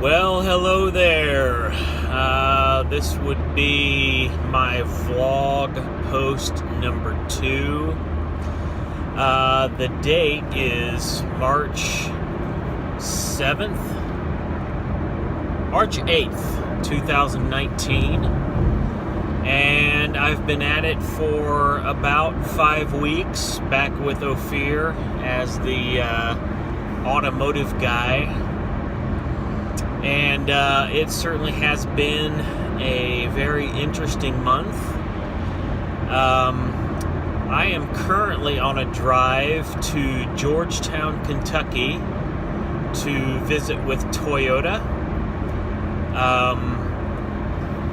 Well, hello there. This would be my vlog post number 2. The date is March 7th, March 8th, 2019. And I've been at it for about 5 weeks, back with Ophir as the automotive guy. And it certainly has been a very interesting month. I am currently on a drive to Georgetown, Kentucky to visit with Toyota.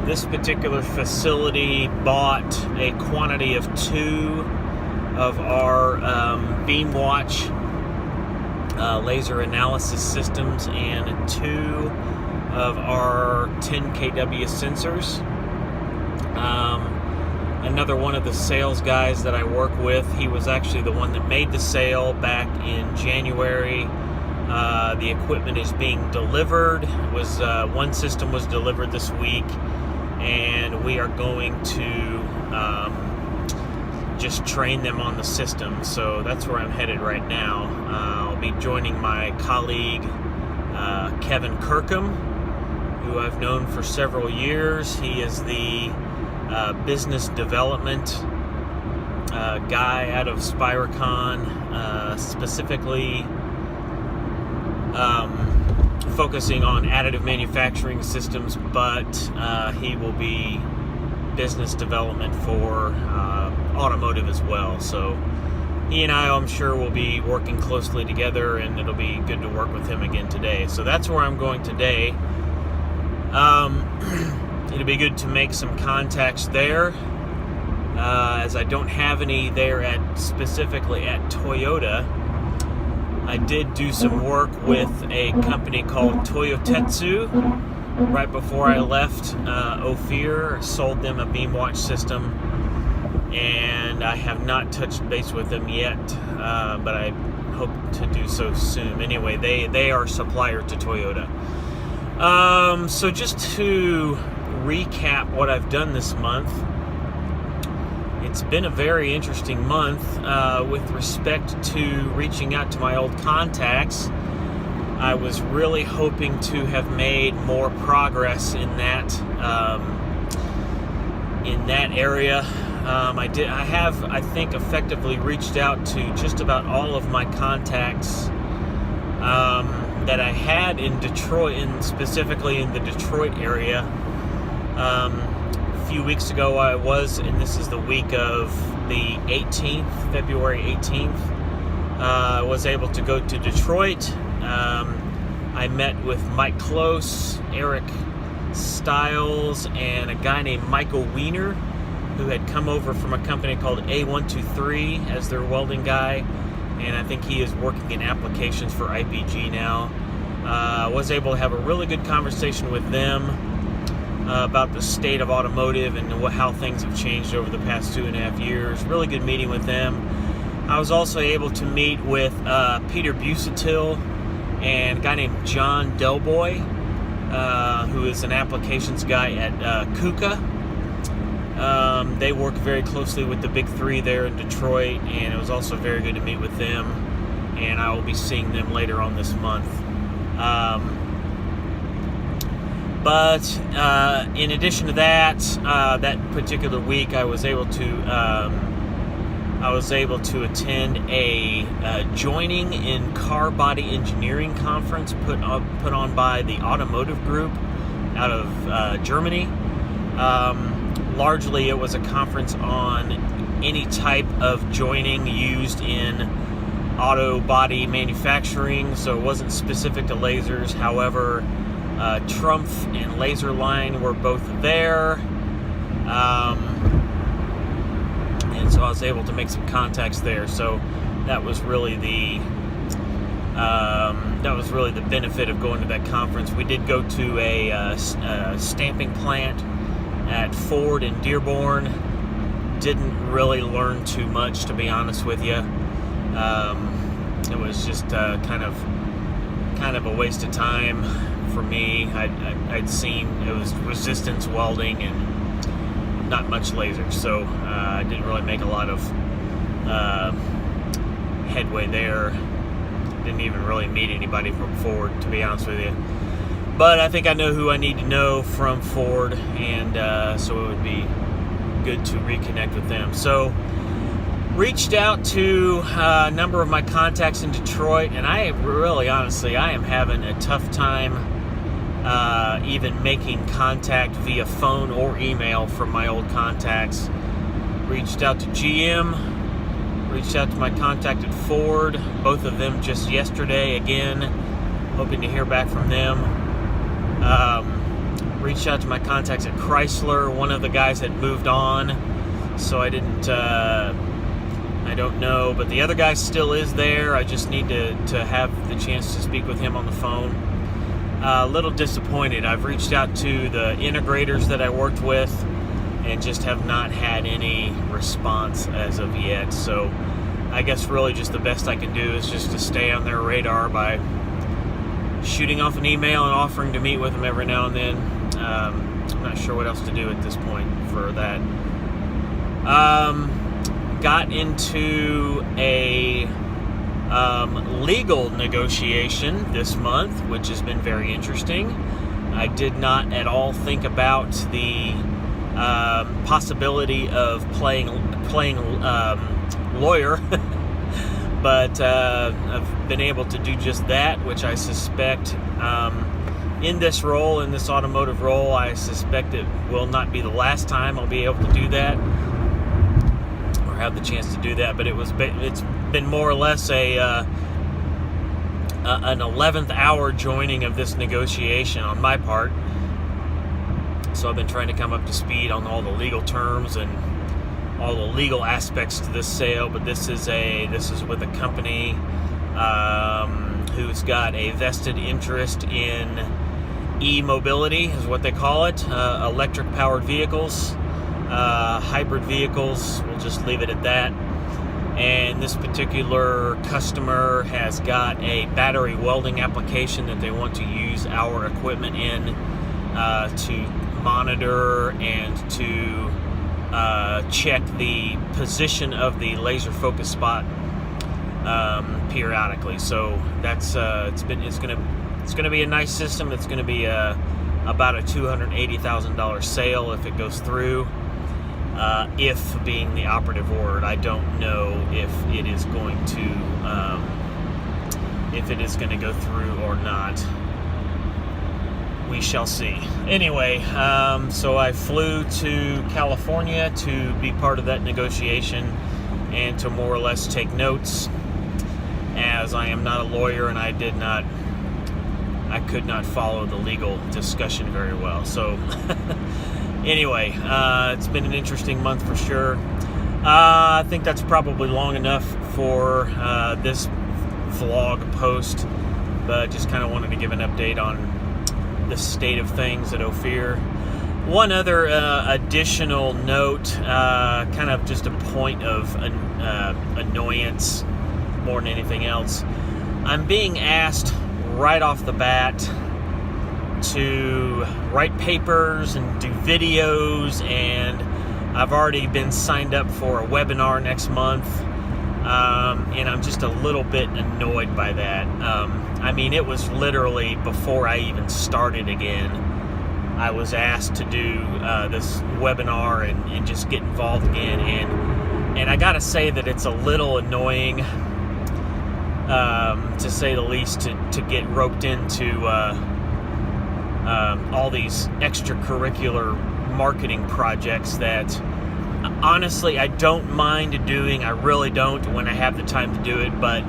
This particular facility bought a quantity of 2 of our beam watch laser analysis systems and 2 of our 10 kW sensors. Another one of the sales guys that I work with, he was actually the one that made the sale back in January. The equipment is being delivered. One system was delivered this week, and we are going to just train them on the system. So that's where I'm headed right now. I'll be joining my colleague Kevin Kirkham, who I've known for several years. He is the business development guy out of Spiricon, specifically focusing on additive manufacturing systems, but he will be business development for automotive as well. So he and I'm sure, will be working closely together, and it'll be good to work with him again today. So that's where I'm going today. It'll be good to make some contacts there, as I don't have any there specifically at Toyota. I did do some work with a company called Toyotetsu right before I left Ophir. Sold them a beam watch system, and I have not touched base with them yet, but I hope to do so soon. Anyway, they are a supplier to Toyota. So just to recap what I've done this month, it's been a very interesting month with respect to reaching out to my old contacts. I was really hoping to have made more progress in that area. I have, I think, effectively reached out to just about all of my contacts that I had in Detroit, and specifically in the Detroit area. A few weeks ago I was, and this is the week of the 18th, February 18th, I was able to go to Detroit. I met with Mike Close, Eric Stiles, and a guy named Michael Wiener, who had come over from a company called A123 as their welding guy, and I think he is working in applications for IPG now. I was able to have a really good conversation with them about the state of automotive and how things have changed over the past 2.5 years. Really good meeting with them. I was also able to meet with Peter Busatil and a guy named John Delboy, who is an applications guy at KUKA. They work very closely with the big 3 there in Detroit, and it was also very good to meet with them, and I will be seeing them later on this month. But in addition to that, that particular week I was able to attend a joining in car body engineering conference put on by the Automotive group out of Germany. Largely it was a conference on any type of joining used in auto body manufacturing, so it wasn't specific to lasers. However, Trumpf and Laserline were both there, and so I was able to make some contacts there. So that was really the benefit of going to that conference. We did go to a stamping plant at Ford in Dearborn. Didn't really learn too much, to be honest with you. It was just kind of a waste of time for me. I'd seen it was resistance welding and not much laser, so I didn't really make a lot of headway there. Didn't even really meet anybody from Ford, to be honest with you. But I think I know who I need to know from Ford, and so it would be good to reconnect with them. So reached out to a number of my contacts in Detroit, and I really, honestly, I am having a tough time even making contact via phone or email from my old contacts. Reached out to GM, reached out to my contact at Ford, both of them just yesterday again, hoping to hear back from them. Reached out to my contacts at Chrysler. One of the guys had moved on, so I didn't, I don't know, but the other guy still is there. I just need to have the chance to speak with him on the phone. A little disappointed. I've reached out to the integrators that I worked with and just have not had any response as of yet. So I guess really just the best I can do is just to stay on their radar by shooting off an email and offering to meet with them every now and then. I'm not sure what else to do at this point for that. Got into a legal negotiation this month, which has been very interesting. I did not at all think about the possibility of playing lawyer, but I've been able to do just that, which I suspect in this role, in this automotive role, I suspect it will not be the last time I'll be able to do that or have the chance to do that. But it's been more or less an 11th hour joining of this negotiation on my part. So I've been trying to come up to speed on all the legal terms and all the legal aspects to this sale. But this is with a company who's got a vested interest in e-mobility, is what they call it, electric powered vehicles, hybrid vehicles. We'll just leave it at that. And this particular customer has got a battery welding application that they want to use our equipment in to monitor and to check the position of the laser focus spot periodically. So that's it's going to be a nice system. It's going to be about a $280,000 sale if it goes through. If being the operative word, I don't know if it is going to go through or not. We shall see. Anyway, so I flew to California to be part of that negotiation and to more or less take notes, as I am not a lawyer and I could not follow the legal discussion very well. So anyway, it's been an interesting month for sure. I think that's probably long enough for this vlog post, but just kind of wanted to give an update on the state of things at Ophir. One other additional note, kind of just a point of annoyance more than anything else. I'm being asked right off the bat to write papers and do videos, and I've already been signed up for a webinar next month, and I'm just a little bit annoyed by that. I mean, it was literally before I even started again, I was asked to do this webinar and just get involved again, and I gotta say that it's a little annoying, to say the least, to get roped into all these extracurricular marketing projects that honestly I don't mind doing. I really don't, when I have the time to do it, but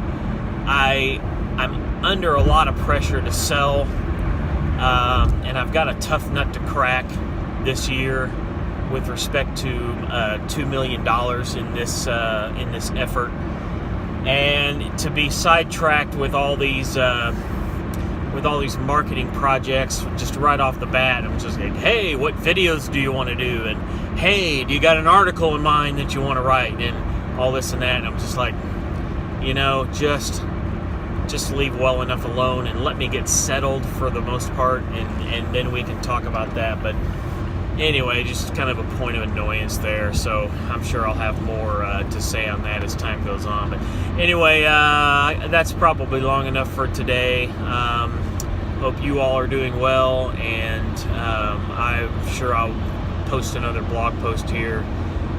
I'm under a lot of pressure to sell, and I've got a tough nut to crack this year with respect to $2 million in this effort, and to be sidetracked with all these marketing projects just right off the bat. I'm just like, hey, what videos do you want to do? And hey, do you got an article in mind that you want to write? And all this and that. And I'm just like, just just leave well enough alone and let me get settled for the most part, and then we can talk about that. But anyway, just kind of a point of annoyance there, so I'm sure I'll have more to say on that as time goes on. But anyway, that's probably long enough for today. Hope you all are doing well, and I'm sure I'll post another blog post here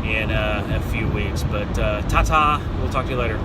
in a few weeks. But ta-ta, we'll talk to you later.